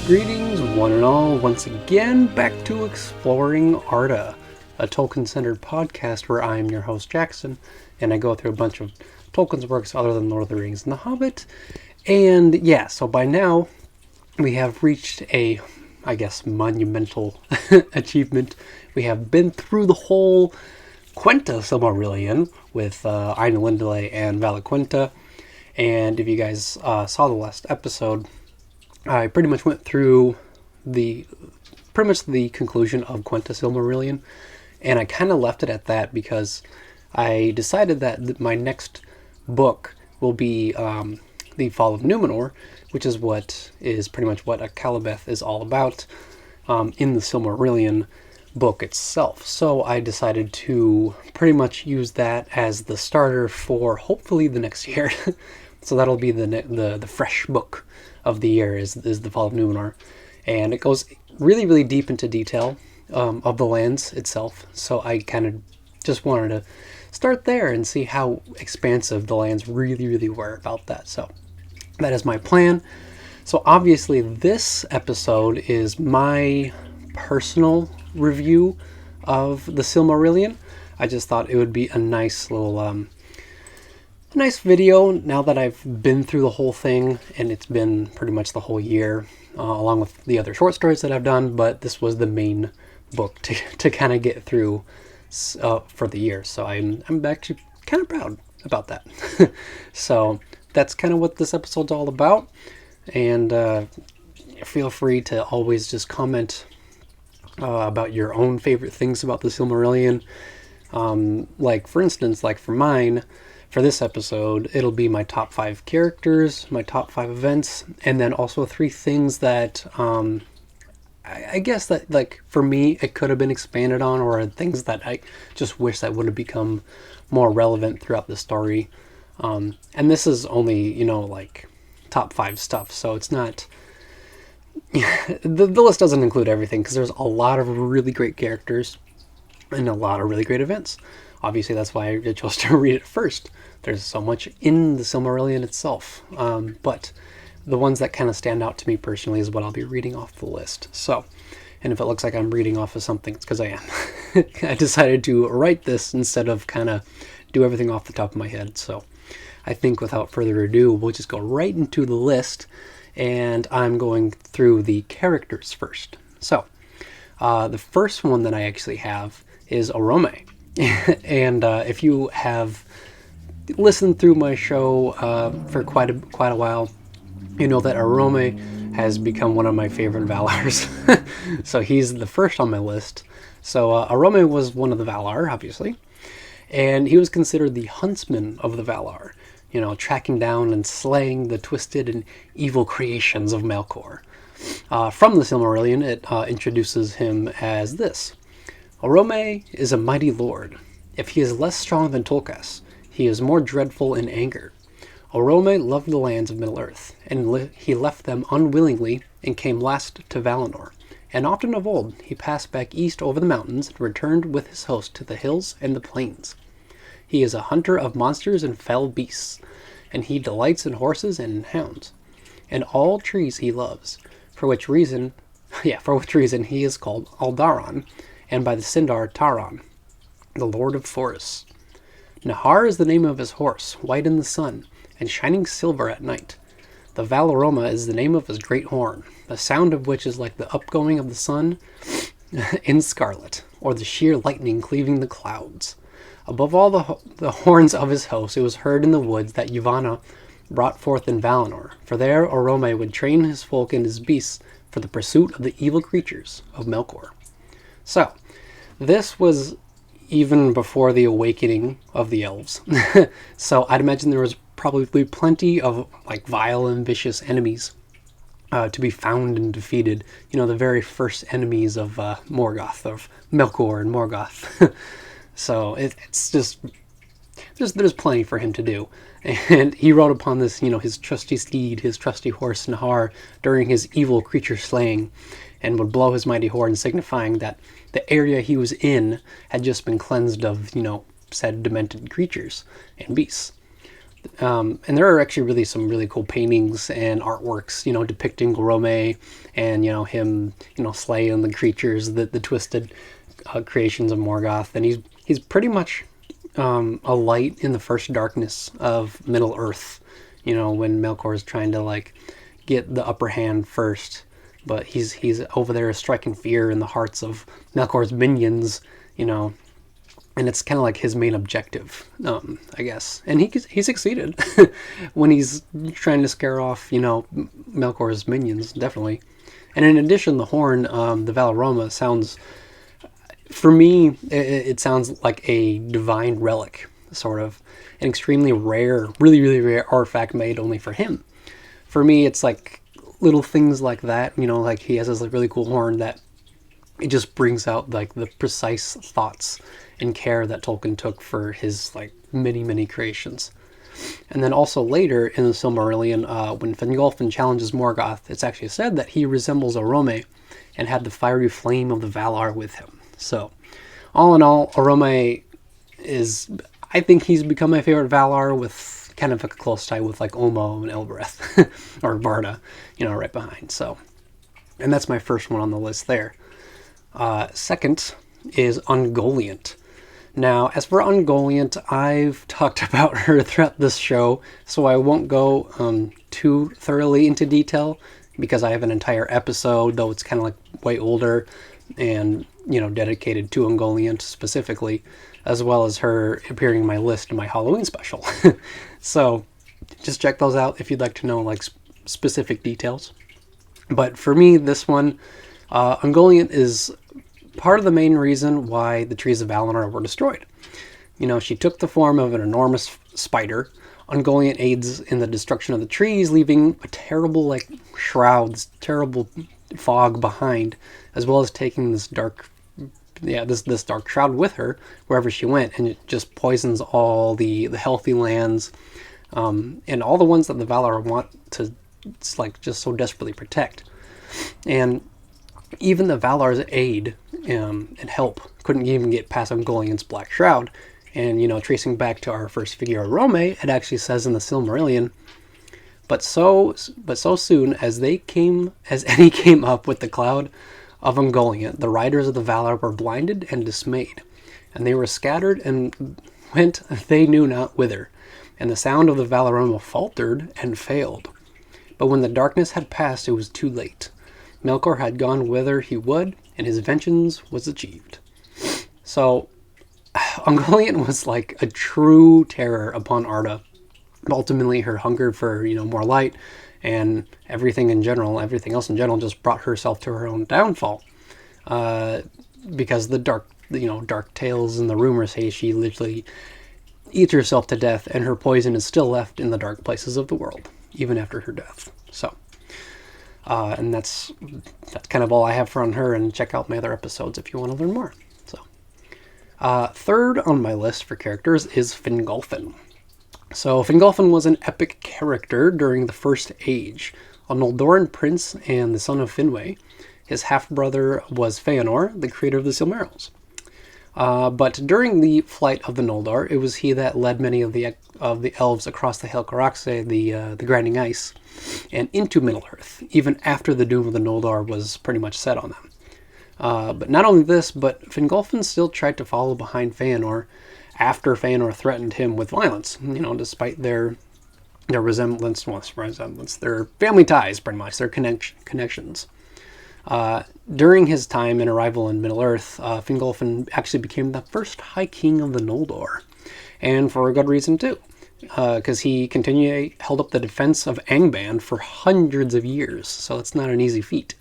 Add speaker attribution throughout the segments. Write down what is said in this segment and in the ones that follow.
Speaker 1: Greetings, one and all, once again back to Exploring Arda, a Tolkien-centered podcast where I am your host, Jackson, and I go through a bunch of Tolkien's works other than Lord of the Rings and The Hobbit. And yeah, so by now we have reached a, I guess, monumental achievement. We have been through the whole Quenta Silmarillion with Ainulindale and Valaquenta. And if you guys saw the last episode, I pretty much went through the conclusion of Quenta Silmarillion, and I kind of left it at that because I decided that my next book will be The Fall of Numenor, which is pretty much what Akalabeth is all about in the Silmarillion book itself. So I decided to pretty much use that as the starter for hopefully the next year. So that'll be the fresh book of the year is The Fall of Numenor, and it goes really, really deep into detail of the lands itself. So I kind of just wanted to start there and see how expansive the lands really, really were about that. So that is my plan. So obviously this episode is my personal review of the Silmarillion. I just thought it would be a nice little nice video now that I've been through the whole thing, and it's been pretty much the whole year, along with the other short stories that I've done, but this was the main book to kind of get through for the year. So I'm actually kind of proud about that. So that's kind of what this episode's all about, and feel free to always just comment about your own favorite things about the Silmarillion. Like for instance, like for mine, for this episode, it'll be my top 5 characters, my top 5 events, and then also 3 things that I guess that, like, for me, it could have been expanded on, or things that I just wish that would have become more relevant throughout the story. And this is only, like, top 5 stuff, so it's not... the list doesn't include everything, because there's a lot of really great characters and a lot of really great events. Obviously, that's why I chose to read it first. There's so much in the Silmarillion itself. But the ones that kind of stand out to me personally is what I'll be reading off the list. So, and if it looks like I'm reading off of something, it's because I am. I decided to write this instead of kind of do everything off the top of my head. So I think without further ado, we'll just go right into the list. And I'm going through the characters first. So, the first one that I actually have is Orome. And if you have listened through my show for quite a while, you know that Orome has become one of my favorite Valars. So he's the first on my list. So Orome was one of the Valar, obviously, and he was considered the huntsman of the Valar, tracking down and slaying the twisted and evil creations of Melkor. From the Silmarillion, it introduces him as this. Orome is a mighty lord. If he is less strong than Tolkas, he is more dreadful in anger. Orome loved the lands of Middle-earth, and he left them unwillingly and came last to Valinor. And often of old he passed back east over the mountains and returned with his host to the hills and the plains. He is a hunter of monsters and fell beasts, and he delights in horses and in hounds. And all trees he loves, for which reason he is called Aldaron, and by the Sindar Taran, the Lord of Forests. Nahar is the name of his horse, white in the sun, and shining silver at night. The Valaroma is the name of his great horn, the sound of which is like the upgoing of the sun in scarlet, or the sheer lightning cleaving the clouds. Above all the horns of his host, it was heard in the woods that Yavanna brought forth in Valinor, for there Orome would train his folk and his beasts for the pursuit of the evil creatures of Melkor. So, this was even before the awakening of the elves. So I'd imagine there was probably plenty of vile and vicious enemies to be found and defeated. The very first enemies of Morgoth, of Melkor and Morgoth. So it's just there's plenty for him to do. And he rode upon this, his trusty steed, his trusty horse Nahar, during his evil creature slaying, and would blow his mighty horn, signifying that the area he was in had just been cleansed of, said demented creatures and beasts. And there are actually really some really cool paintings and artworks, depicting Gorome and, him, slaying the creatures, the twisted creations of Morgoth. And he's pretty much a light in the first darkness of Middle Earth, when Melkor is trying to, like, get the upper hand first. But he's over there striking fear in the hearts of Melkor's minions, and it's kind of like his main objective, I guess. And he succeeded when he's trying to scare off, Melkor's minions, definitely. And in addition, the horn, the Valaroma, sounds, for me, it sounds like a divine relic, sort of. An extremely rare, really, really rare artifact made only for him. For me, it's like little things like that, like he has this like really cool horn that it just brings out like the precise thoughts and care that Tolkien took for his like many creations. And then also later in the Silmarillion, when Fingolfin challenges Morgoth, it's actually said that he resembles Orome and had the fiery flame of the Valar with him. So all in all, Orome is, I think he's become my favorite Valar, with kind of a close tie with like Olmo and Elbereth or Varda, right behind. So, and that's my first one on the list there. Second is Ungoliant. Now, as for Ungoliant, I've talked about her throughout this show, so I won't go too thoroughly into detail, because I have an entire episode, though it's kind of like way older, and, dedicated to Ungoliant specifically, as well as her appearing in my list in my Halloween special. So, just check those out if you'd like to know, like, specific details. But for me, this one, Ungoliant is part of the main reason why the trees of Valinor were destroyed. She took the form of an enormous spider. Ungoliant aids in the destruction of the trees, leaving a terrible, like, shroud, terrible fog behind, as well as taking this dark shroud with her wherever she went, and it just poisons all the healthy lands, and all the ones that the Valar want to, just so desperately protect. And even the Valar's aid and help couldn't even get past Ungoliant's black shroud. And, tracing back to our first figure, Orome, it actually says in the Silmarillion, but so soon as any came up with the cloud of Ungoliant, the riders of the Valar were blinded and dismayed, and they were scattered and went they knew not whither, and the sound of the Valaroma faltered and failed. But when the darkness had passed, it was too late. Melkor had gone whither he would, and his vengeance was achieved. So, Ungoliant was like a true terror upon Arda. Ultimately, her hunger for, more light and everything else in general just brought herself to her own downfall. Because the dark tales and the rumors say she literally eats herself to death, and her poison is still left in the dark places of the world, even after her death. So, and that's kind of all I have on her, and check out my other episodes if you want to learn more. So, third on my list for characters is Fingolfin. So, Fingolfin was an epic character during the First Age, a Noldoran prince and the son of Finwë. His half-brother was Feanor, the creator of the Silmarils. But during the flight of the Noldor, it was he that led many of the elves across the Helcaraxe, the grinding ice, and into Middle-earth, even after the doom of the Noldor was pretty much set on them. But not only this, but Fingolfin still tried to follow behind Feanor after Feanor threatened him with violence, despite their resemblance, their family ties, pretty much, their connections. During his time and arrival in Middle-earth, Fingolfin actually became the first High King of the Noldor, and for a good reason too, because he continually held up the defense of Angband for hundreds of years, so it's not an easy feat.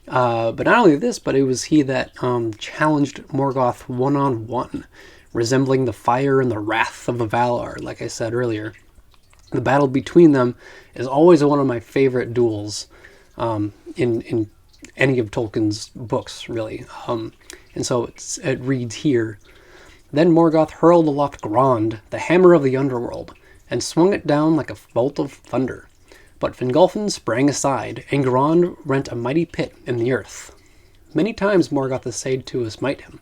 Speaker 1: But not only this, but it was he that challenged Morgoth one-on-one, resembling the fire and the wrath of the Valar, like I said earlier. The battle between them is always one of my favorite duels in any of Tolkien's books, really. And so it reads here, "Then Morgoth hurled aloft Grond, the hammer of the underworld, and swung it down like a bolt of thunder. But Fingolfin sprang aside, and Grond rent a mighty pit in the earth. Many times Morgoth essayed to smite him,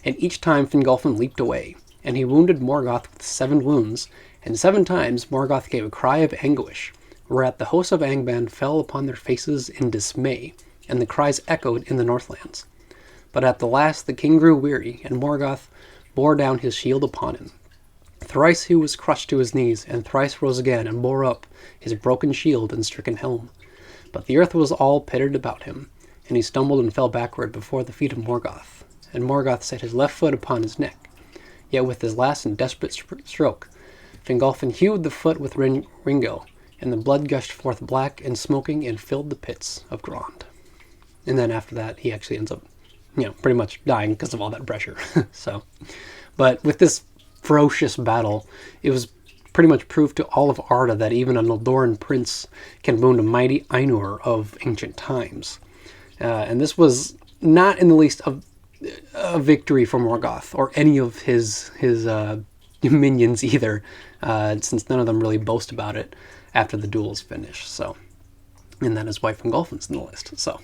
Speaker 1: and each time Fingolfin leaped away, and he wounded Morgoth with 7 wounds, And 7 times Morgoth gave a cry of anguish, whereat the hosts of Angband fell upon their faces in dismay, and the cries echoed in the Northlands. But at the last the king grew weary, and Morgoth bore down his shield upon him. Thrice he was crushed to his knees, and thrice rose again, and bore up his broken shield and stricken helm. But the earth was all pitted about him, and he stumbled and fell backward before the feet of Morgoth. And Morgoth set his left foot upon his neck. Yet with his last and desperate stroke, Fingolfin hewed the foot with Ringo, and the blood gushed forth black and smoking and filled the pits of Grond. And then after that, he actually ends up, pretty much dying because of all that pressure. But with this ferocious battle, it was pretty much proof to all of Arda that even a Noldoran prince can wound a mighty Ainur of ancient times. And this was not in the least a victory for Morgoth or any of his minions either, since none of them really boast about it after the duel's finished. So, and then his wife Fingolfin's in the list. So,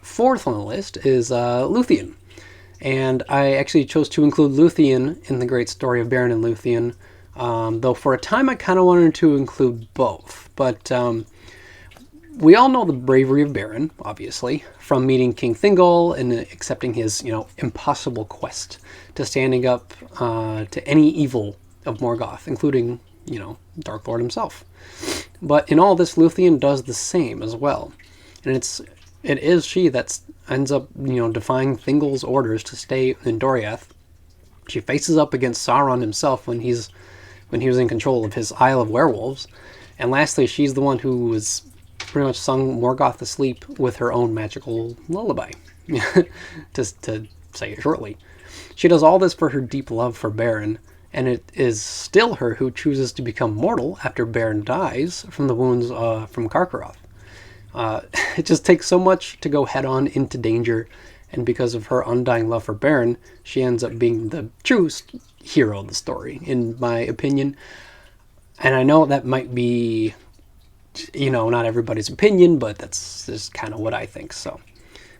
Speaker 1: fourth on the list is Luthien. And I actually chose to include Luthien in the great story of Beren and Luthien, though for a time I kind of wanted to include both. But we all know the bravery of Beren, obviously, from meeting King Thingol and accepting his, impossible quest to standing up to any evil of Morgoth, including, Dark Lord himself. But in all this, Luthien does the same as well. And it is she that ends up, defying Thingol's orders to stay in Doriath. She faces up against Sauron himself when he was in control of his Isle of Werewolves. And lastly, she's the one who was pretty much sung Morgoth to sleep with her own magical lullaby, to say it shortly. She does all this for her deep love for Beren, and it is still her who chooses to become mortal after Beren dies from the wounds from Karkaroth. It just takes so much to go head-on into danger, and because of her undying love for Beren, she ends up being the true hero of the story, in my opinion. And I know that might be, not everybody's opinion, but that's just kind of what I think, so.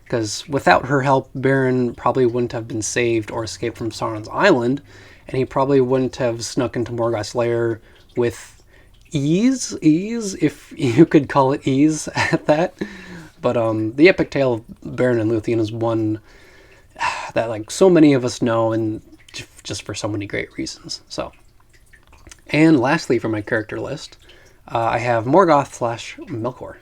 Speaker 1: Because without her help, Beren probably wouldn't have been saved or escaped from Sauron's island, and he probably wouldn't have snuck into Morgoth's lair with ease, if you could call it ease at that. But the epic tale of Beren and Luthien is one that so many of us know, and just for so many great reasons. So, and lastly for my character list, I have Morgoth / Melkor.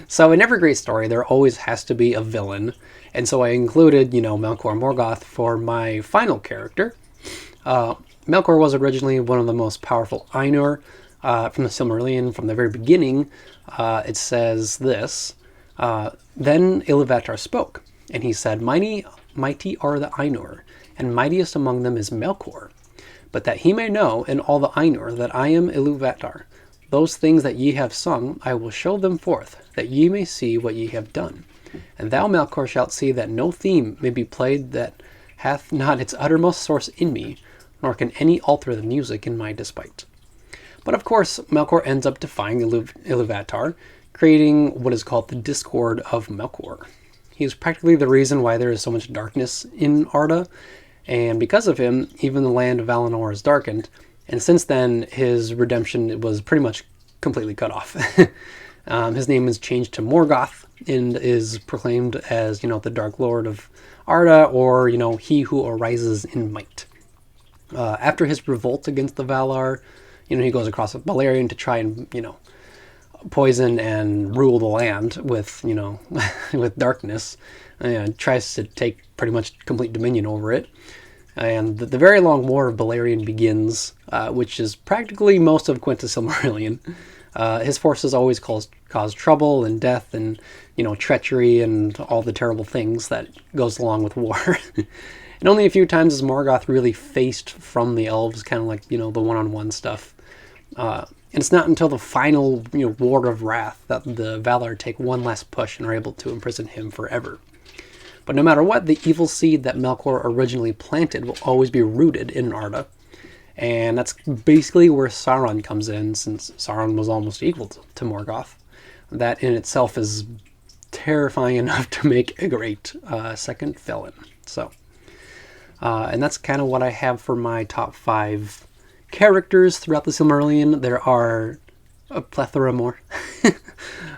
Speaker 1: So in every great story, there always has to be a villain, and so I included, Melkor and Morgoth for my final character. Melkor was originally one of the most powerful Ainur from the Silmarillion. From the very beginning, it says this, Then Iluvatar spoke, and he said, Mighty are the Ainur, and mightiest among them is Melkor. But that he may know, in all the Ainur, that I am Iluvatar, those things that ye have sung, I will show them forth, that ye may see what ye have done. And thou, Melkor, shalt see that no theme may be played that hath not its uttermost source in me, nor can any alter the music in my despite. But of course, Melkor ends up defying Iluvatar, creating what is called the Discord of Melkor. He is practically the reason why there is so much darkness in Arda, and because of him, even the land of Valinor is darkened, and since then, his redemption was pretty much completely cut off. His name is changed to Morgoth, and is proclaimed as, the Dark Lord of Arda, or, he who arises in might. After his revolt against the Valar, he goes across with Balerion to try and, poison and rule the land with, with darkness, and tries to take pretty much complete dominion over it. And the very long war of Balerion begins, which is practically most of Quintus Silmarillion. His forces always cause trouble and death and, treachery and all the terrible things that goes along with war. And only a few times has Morgoth really faced from the elves, kind of like, the one-on-one stuff. And it's not until the final, War of Wrath that the Valar take one last push and are able to imprison him forever. But no matter what, the evil seed that Melkor originally planted will always be rooted in Arda. And that's basically where Sauron comes in, since Sauron was almost equal to Morgoth. That in itself is terrifying enough to make a great second villain. So, and that's kind of what I have for my top 5 characters throughout the Silmarillion, there are a plethora more.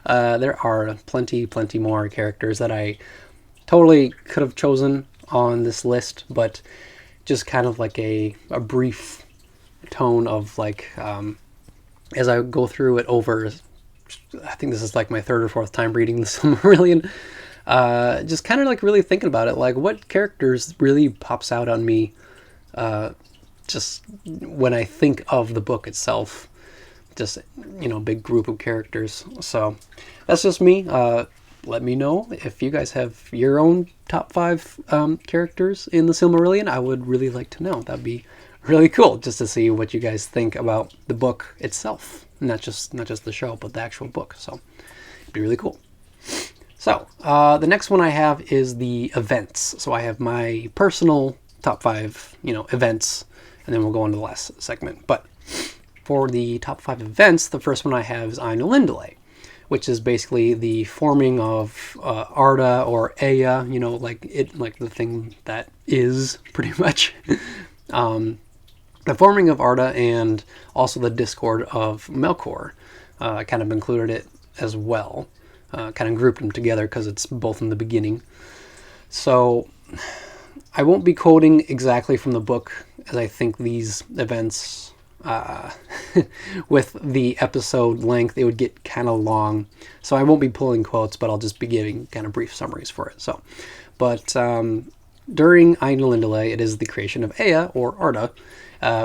Speaker 1: There are plenty more characters that I totally could have chosen on this list, but just kind of like a brief tone of like, as I go through it over, I think this is like my third or fourth time reading the Silmarillion, just kind of like really thinking about it, like what characters really pops out on me, just when I think of the book itself, just, big group of characters. So that's just me. Let me know if you guys have your own top 5 characters in the Silmarillion. I would really like to know. That'd be really cool, just to see what you guys think about the book itself, not just the show, but the actual book. So it'd be really cool. So the next one I have is the events. So I have my personal top 5, events, and then we'll go into the last segment. But for the top 5 events, the first one I have is Ainulindale, which is basically the forming of Arda or Ea, like the thing that is, pretty much. The forming of Arda and also the discord of Melkor. I kind of included it as well. Kind of grouped them together because it's both in the beginning. So I won't be quoting exactly from the book, as I think these events, with the episode length, it would get kind of long. So I won't be pulling quotes, but I'll just be giving kind of brief summaries for it. But during Ainulindale, it is the creation of Ea, or Arda.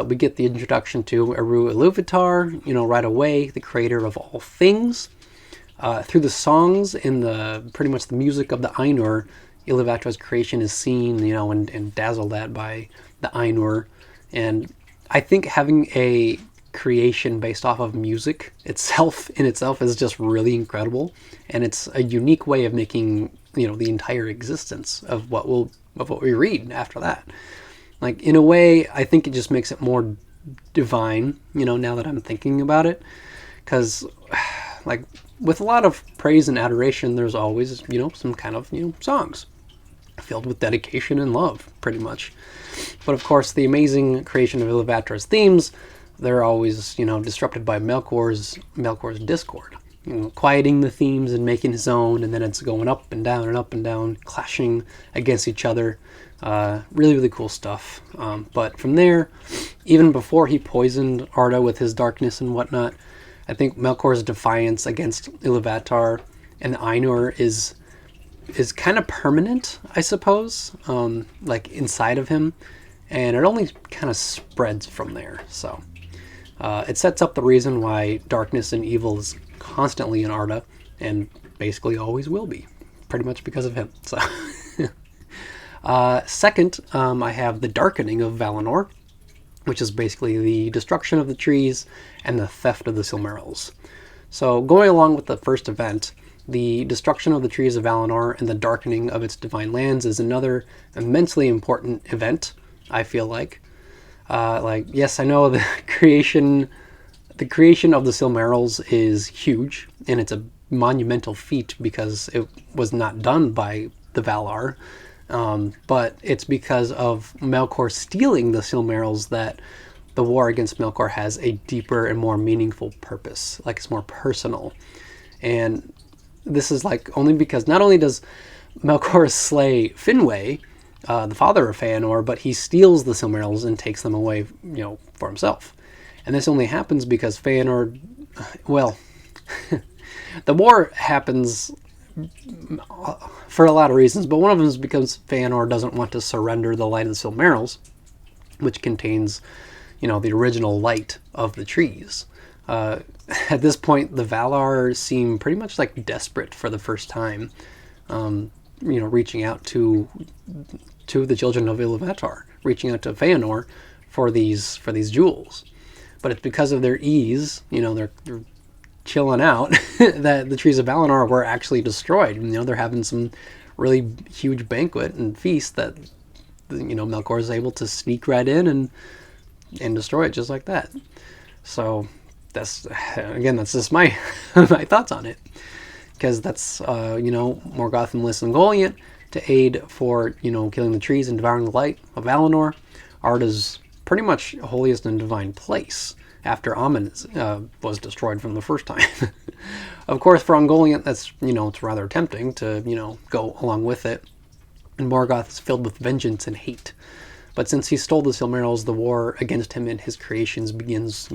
Speaker 1: We get the introduction to Eru Iluvatar, right away, the creator of all things. Through the songs and pretty much the music of the Ainur, Iluvatar's creation is seen, and dazzled at by the Ainur. And I think having a creation based off of music itself is just really incredible, and it's a unique way of making the entire existence of what we read after that. Like, in a way, I think it just makes it more divine, now that I'm thinking about it, because like with a lot of praise and adoration, there's always some kind of songs filled with dedication and love, pretty much. But of course, the amazing creation of Iluvatar's themes, they're always, disrupted by Melkor's discord. Quieting the themes and making his own, and then it's going up and down, clashing against each other. Really, really cool stuff. But from there, even before he poisoned Arda with his darkness and whatnot, I think Melkor's defiance against Iluvatar and the Ainur is kind of permanent, I suppose, like inside of him, and it only kind of spreads from there. So it sets up the reason why darkness and evil is constantly in Arda, and basically always will be, pretty much because of him. So second, I have the darkening of Valinor, which is basically the destruction of the trees and the theft of the Silmarils. So going along with the first event, the destruction of the trees of Valinor and the darkening of its divine lands is another immensely important event, I feel like. Yes, I know the creation of the Silmarils is huge, and it's a monumental feat because it was not done by the Valar, but it's because of Melkor stealing the Silmarils that the war against Melkor has a deeper and more meaningful purpose, like it's more personal. And this is like only because not only does Melkor slay Finwë, the father of Feanor, but he steals the Silmarils and takes them away, for himself. And this only happens because Feanor, the war happens for a lot of reasons, but one of them is because Feanor doesn't want to surrender the light of the Silmarils, which contains, the original light of the trees. At this point, the Valar seem pretty much like desperate for the first time, reaching out to the children of Iluvatar, reaching out to Feanor for these jewels. But it's because of their ease, they're chilling out, that the trees of Valinor were actually destroyed. They're having some really huge banquet and feast that, Melkor is able to sneak right in and destroy it just like that. So that's just my my thoughts on it, because that's Morgoth and Lys to aid for killing the trees and devouring the light of Valinor. Arda's pretty much holiest and divine place after Amun was destroyed from the first time. Of course, for Ungoliant, that's, it's rather tempting to, go along with it. And Morgoth is filled with vengeance and hate. But since he stole the Silmarils, the war against him and his creations begins,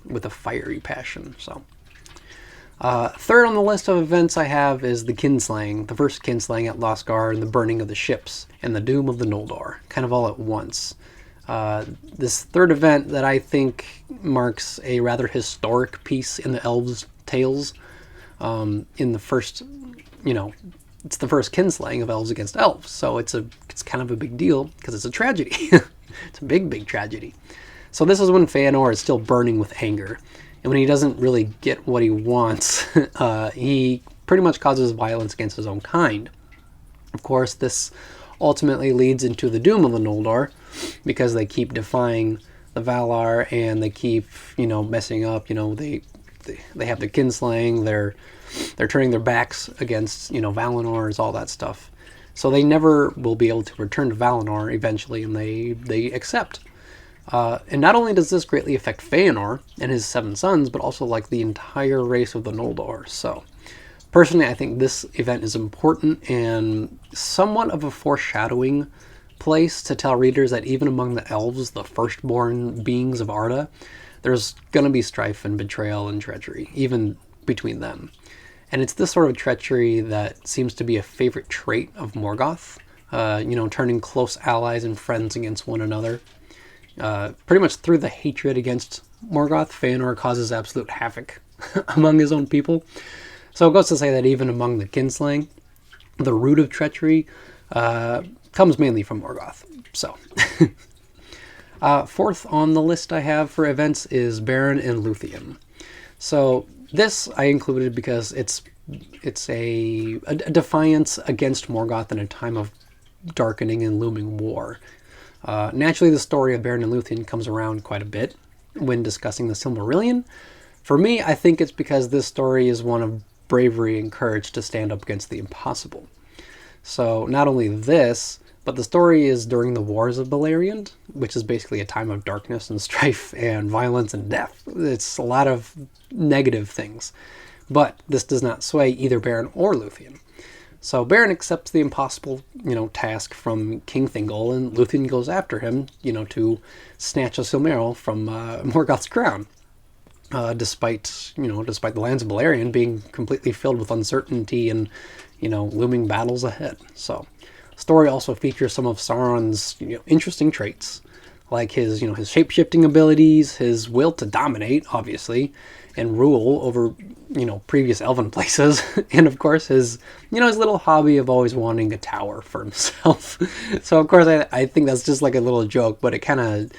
Speaker 1: with a fiery passion. So, third on the list of events I have is the kinslaying, the first kinslaying at Losgard, and the burning of the ships, and the doom of the Noldor, kind of all at once. This third event that I think marks a rather historic piece in the elves' tales. In the first, it's the first kinslaying of elves against elves, so it's kind of a big deal because it's a tragedy. It's a big tragedy. So this is when Feanor is still burning with anger, and when he doesn't really get what he wants, he pretty much causes violence against his own kind. Of course, this ultimately leads into the doom of the Noldor, because they keep defying the Valar, and they keep, messing up. They have the kinslaying. They're turning their backs against, Valinor, all that stuff. So they never will be able to return to Valinor eventually, and they accept. And not only does this greatly affect Feanor and his 7 sons, but also like the entire race of the Noldor. So personally, I think this event is important and somewhat of a foreshadowing place to tell readers that even among the elves, the firstborn beings of Arda, there's going to be strife and betrayal and treachery, even between them. And it's this sort of treachery that seems to be a favorite trait of Morgoth, turning close allies and friends against one another. Pretty much through the hatred against Morgoth, Feanor causes absolute havoc among his own people. So it goes to say that even among the kinslaying, the root of treachery comes mainly from Morgoth. So, fourth on the list I have for events is Beren and Luthien. So this I included because it's a defiance against Morgoth in a time of darkening and looming war. Naturally, the story of Beren and Luthien comes around quite a bit when discussing the Silmarillion. For me, I think it's because this story is one of bravery and courage to stand up against the impossible. So not only this, but the story is during the Wars of Beleriand, which is basically a time of darkness and strife and violence and death. It's a lot of negative things. But this does not sway either Beren or Luthien. So Beren accepts the impossible, task from King Thingol, and Luthien goes after him, to snatch a Silmaril from Morgoth's crown. Despite the lands of Beleriand being completely filled with uncertainty and, looming battles ahead. So, the story also features some of Sauron's, interesting traits, like his shape-shifting abilities, his will to dominate, obviously, and rule over, previous elven places, and of course his little hobby of always wanting a tower for himself. So of course I think that's just like a little joke, but it kind of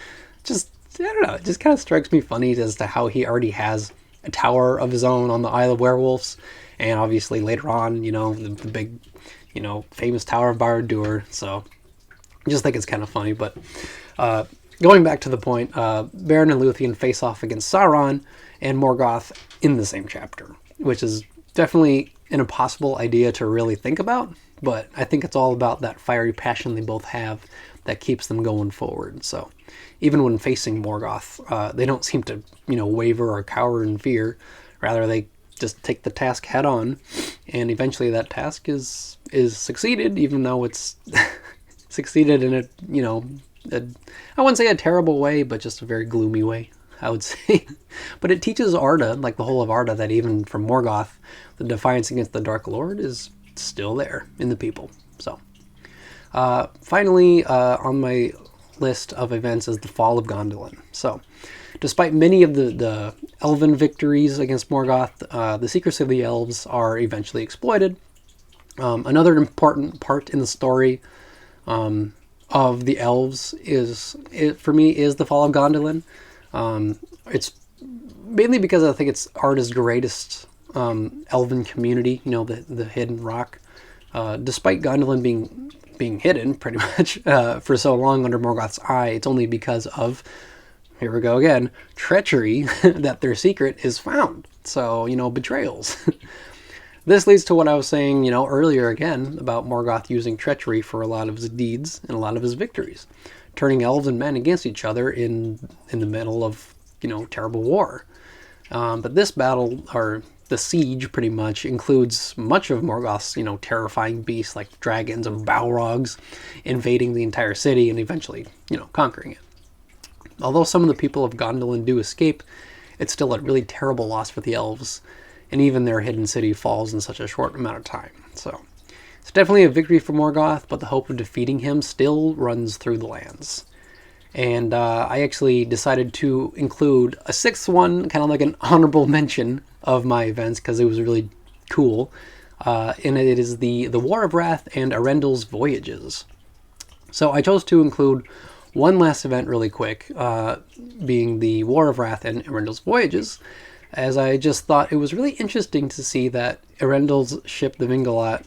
Speaker 1: just, I don't know, it just kind of strikes me funny as to how he already has a tower of his own on the Isle of Werewolves, and obviously later on, the big, famous Tower of Barad-dûr. So I just think it's kind of funny, but going back to the point, Beren and Luthien face off against Sauron and Morgoth in the same chapter, which is definitely an impossible idea to really think about, but I think it's all about that fiery passion they both have that keeps them going forward. So even when facing Morgoth, they don't seem to, waver or cower in fear. Rather, they just take the task head on, and eventually that task is succeeded, even though it's succeeded in I wouldn't say a terrible way, but just a very gloomy way, I would say. But it teaches Arda, like the whole of Arda, that even from Morgoth, the defiance against the Dark Lord is still there in the people. So, finally, on my list of events is the fall of Gondolin. So, despite many of the elven victories against Morgoth, the secrets of the elves are eventually exploited. Another important part in the story of the elves for me is the fall of Gondolin. It's mainly because I think it's Arda's greatest elven community, the Hidden Rock. Despite Gondolin being hidden pretty much for so long under Morgoth's eye, it's only because of, here we go again, treachery that their secret is found. So, betrayals. This leads to what I was saying, earlier again about Morgoth using treachery for a lot of his deeds and a lot of his victories. turning elves and men against each other in the middle of, terrible war. But this battle, or the siege, pretty much includes much of Morgoth's, terrifying beasts like dragons and Balrogs invading the entire city and eventually, conquering it. Although some of the people of Gondolin do escape, it's still a really terrible loss for the elves, and even their hidden city falls in such a short amount of time. So it's definitely a victory for Morgoth, but the hope of defeating him still runs through the lands. And I actually decided to include a sixth one, kind of like an honorable mention of my events, because it was really cool. And it is the War of Wrath and Arundel's Voyages. So I chose to include one last event really quick, being the War of Wrath and Arundel's Voyages, as I just thought it was really interesting to see that Arendel's ship, the Vingalat,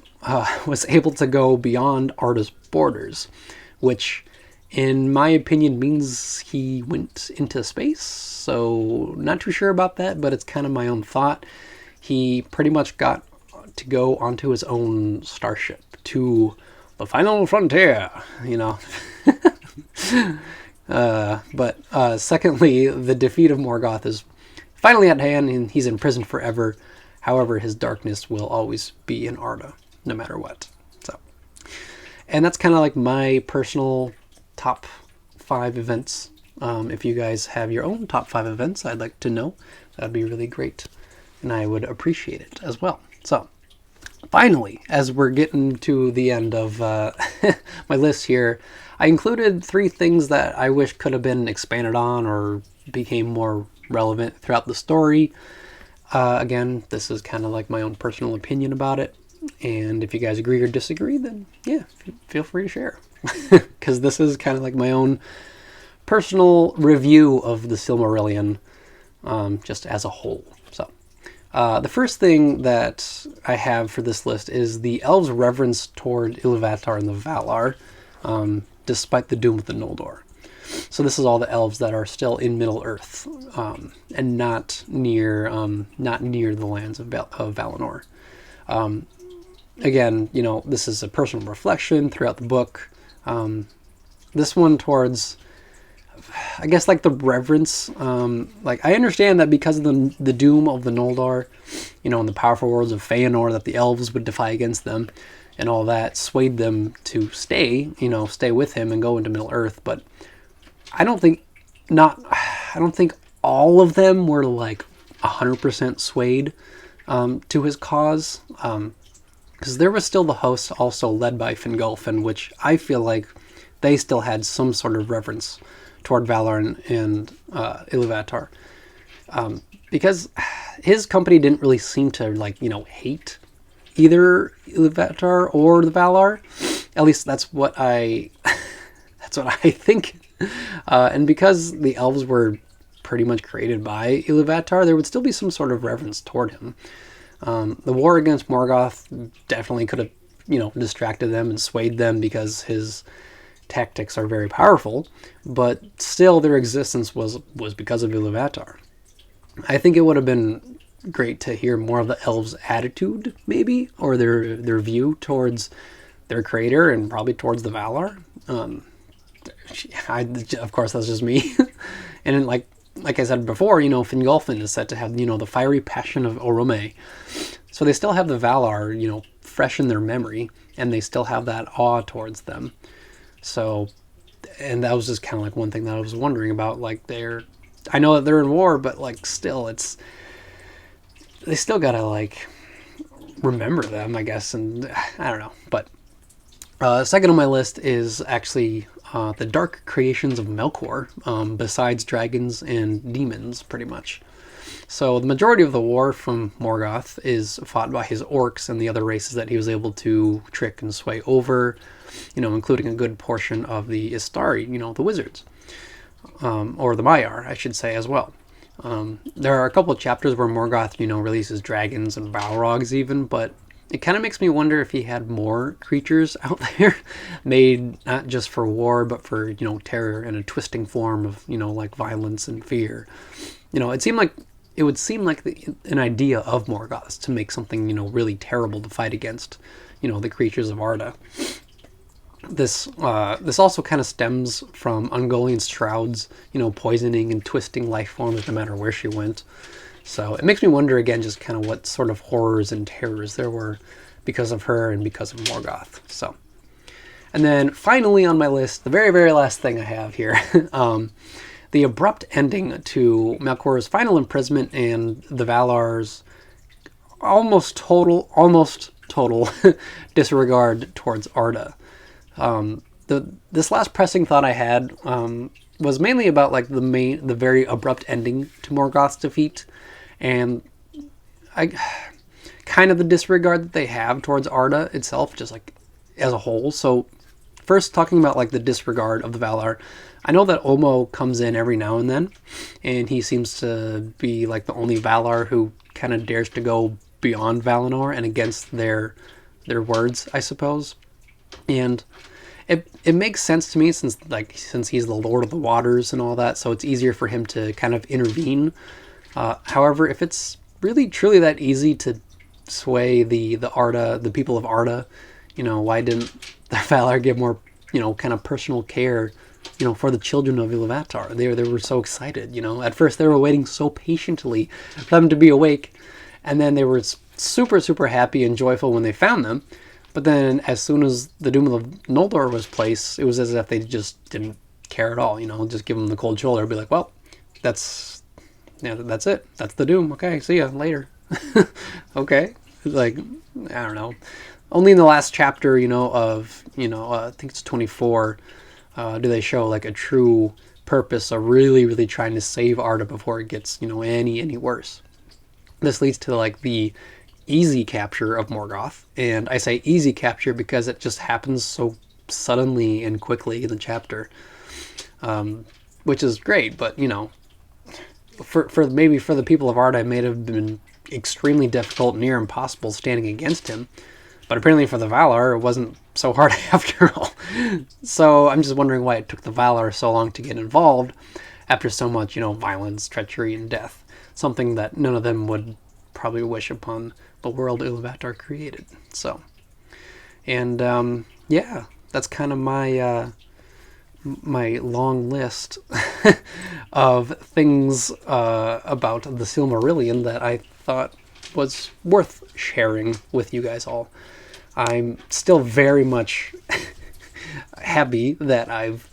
Speaker 1: was able to go beyond Arda's borders, which, in my opinion, means he went into space. So, not too sure about that, but it's kind of my own thought. He pretty much got to go onto his own starship to the final frontier, But secondly, the defeat of Morgoth is finally at hand, and he's in prison forever. However, his darkness will always be in Arda, no matter what. So, and that's kind of like my personal top 5 events. If you guys have your own top 5 events, I'd like to know. That'd be really great, and I would appreciate it as well. So, finally, as we're getting to the end of my list here, I included 3 things that I wish could have been expanded on or became more relevant throughout the story. Again, this is kind of like my own personal opinion about it, and if you guys agree or disagree, then yeah, feel free to share, because this is kind of like my own personal review of the Silmarillion, just as a whole. So the first thing that I have for this list is the elves' reverence toward Iluvatar and the Valar, despite the doom of the Noldor. So this is all the elves that are still in Middle Earth, and not near the lands of Valinor. Again, this is a personal reflection throughout the book. This one towards, I guess, like the reverence. I understand that because of the doom of the Noldor, and the powerful words of Feanor, that the elves would defy against them, and all that swayed them to stay with him and go into Middle Earth. But I don't think all of them were like 100% swayed to his cause, because there was still the host also led by Fingolfin, which I feel like they still had some sort of reverence toward Valar and Iluvatar, because his company didn't really seem to hate either Iluvatar or the Valar. At least that's what I think. And because the elves were pretty much created by Iluvatar, there would still be some sort of reverence toward him. The war against Morgoth definitely could have, distracted them and swayed them, because his tactics are very powerful, but still their existence was because of Iluvatar. I think it would have been great to hear more of the elves' attitude, maybe, or their view towards their creator and probably towards the Valar. Of course, that's just me. And like I said before, Fingolfin is said to have, the fiery passion of Orome. So they still have the Valar, fresh in their memory, and they still have that awe towards them. So, and that was just kind of like one thing that I was wondering about. I know that they're in war, but still, they still gotta remember them, I guess, and I don't know. But second on my list is actually the dark creations of Melkor, besides dragons and demons, pretty much. So the majority of the war from Morgoth is fought by his orcs and the other races that he was able to trick and sway over, including a good portion of the Istari, the wizards, or the Maiar, I should say, as well. There are a couple of chapters where Morgoth, releases dragons and Balrogs even, but it kind of makes me wonder if he had more creatures out there made not just for war, but for, terror in a twisting form of, violence and fear. It would seem like an idea of Morgoth to make something, really terrible to fight against, the creatures of Arda. this also kind of stems from Ungoliant Stroud's, poisoning and twisting life forms no matter where she went. So it makes me wonder again just kind of what sort of horrors and terrors there were because of her and because of Morgoth. So, and then finally on my list, the very, very last thing I have here, the abrupt ending to Melkor's final imprisonment and the Valar's almost total disregard towards Arda. This last pressing thought I had was mainly about like the very abrupt ending to Morgoth's defeat, and kind of the disregard that they have towards Arda itself, just like as a whole. So first, talking about like the disregard of the Valar, I know that Omo comes in every now and then, and he seems to be like the only Valar who kind of dares to go beyond Valinor and against their words, I suppose. And it makes sense to me since he's the Lord of the Waters and all that, so it's easier for him to kind of intervene. However, if it's really truly that easy to sway the people of Arda, why didn't the Valar give more, kind of personal care, for the children of Iluvatar? They were so excited, At first they were waiting so patiently for them to be awake, and then they were super, super happy and joyful when they found them. But then as soon as the Doom of Noldor was placed, it was as if they just didn't care at all, just give them the cold shoulder, be like, well, that's it. That's the Doom. Okay, see ya later. Okay. Like, I don't know. Only in the last chapter, I think it's 24, do they show like a true purpose of really, really trying to save Arda before it gets, any worse. This leads to like the easy capture of Morgoth, and I say easy capture because it just happens so suddenly and quickly in the chapter, which is great. But for maybe for the people of Arda, it may have been extremely difficult, near impossible, standing against him. But apparently for the Valar, it wasn't so hard after all. So I'm just wondering why it took the Valar so long to get involved after so much, violence, treachery, and death. Something that none of them would probably wish upon the world Iluvatar created. So, and yeah, that's kind of my my long list of things about the Silmarillion that I thought was worth sharing with you guys all. I'm still very much happy that I've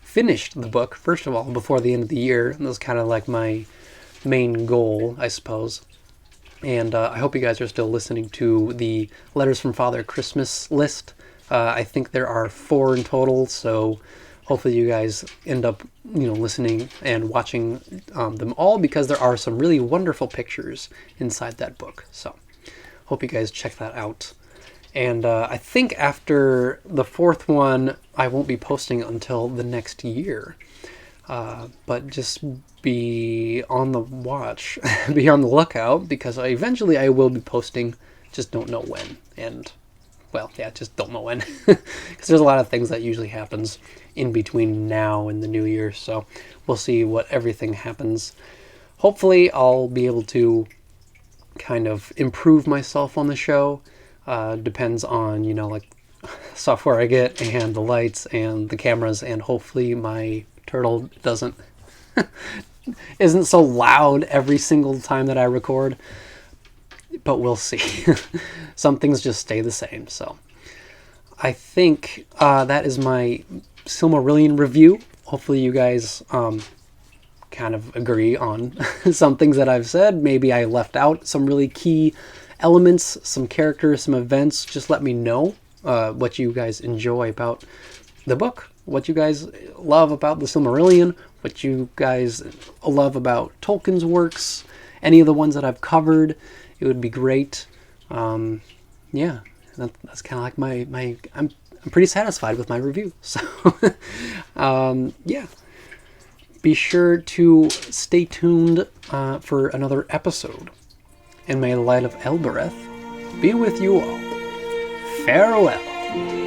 Speaker 1: finished the book, first of all, before the end of the year. That was kind of like my main goal, I suppose. And I hope you guys are still listening to the Letters from Father Christmas list. I think there are 4 in total, so hopefully you guys end up, listening and watching them all, because there are some really wonderful pictures inside that book. So hope you guys check that out. And I think after the 4th one, I won't be posting until the next year. But just be on the watch, be on the lookout, because eventually I will be posting, just don't know when. And, well, yeah, just don't know when. Because there's a lot of things that usually happens in between now and the new year, so we'll see what everything happens. Hopefully I'll be able to kind of improve myself on the show. Depends on, like, software I get, and the lights, and the cameras, and hopefully my turtle isn't so loud every single time that I record, but we'll see. Some things just stay the same. So I think that is my Silmarillion review. Hopefully you guys kind of agree on some things that I've said. Maybe I left out some really key elements, some characters, some events. Just let me know what you guys enjoy about the book, what you guys love about the Silmarillion, what you guys love about Tolkien's works, any of the ones that I've covered. It would be great. Yeah, that's kind of like my I'm pretty satisfied with my review. So, yeah. Be sure to stay tuned for another episode. And may the light of Elbereth be with you all. Farewell.